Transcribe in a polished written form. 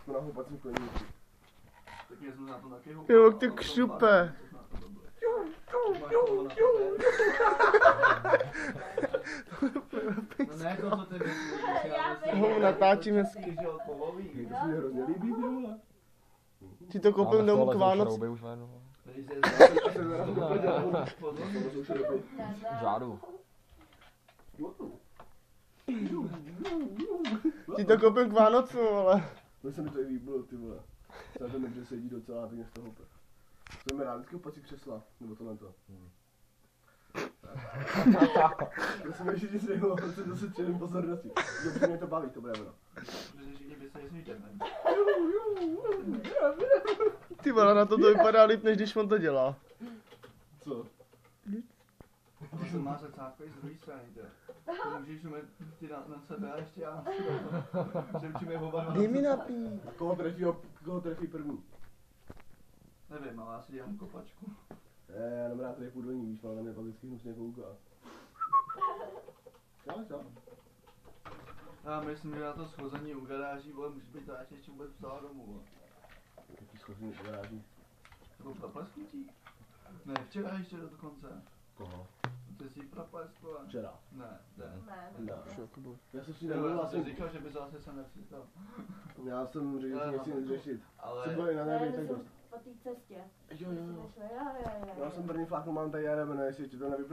jsme na houpacím koníku. Tak jsme na to taky houpali. Jo, ty křupe. No ne, to co ty myslíš, Ho natáčím hezky. To se mi hrozně líbí, ty vole. Ti to koupím domů k Vánoc. Žádu. Ti to koupím k Vánocu, vole. To se mi to i líbilo, ty vole. Se to nebře sedí docela pěkně z toho. Jsem rád vždycky opací křesla, nebo tohle to. Já jsem ještě nic nemohl, jsem zase čelím pozornosti. Dobře mě to baví, to bude ono. Ty vole, na to vypadá líp, než když on to dělá. Co? To má začátkový z druhé strany, to můžeš umět ty na sebe a ještě já. Že učíme oba dva. Dej mi napít. A koho trefí první? Nevím, ale já si dělám kopačku. Já nemám rád tady půdolní, víš, ale na mě pak vždycky hnusně kouká. Čau. Já myslím, že na to schození u garáží, vole, musí být to ještě vůbec psala domů, vole. Jaký schození u garáží? Jako proplesknutí? Ne, včera ještě dokonce. Koho? Ty jsi propleskoval? Včera. Ne. Já jsem si Já nemohl jsem říkal, že by zase se nepřistal. Já jsem řekl, že nechci nic řešit. Ale... Jsem byl i na nervy, tak dost. Po té cestě. Jo. Jo. Já jsem první fláknu, mám tady, já nevím, jestli ti to nevypadá.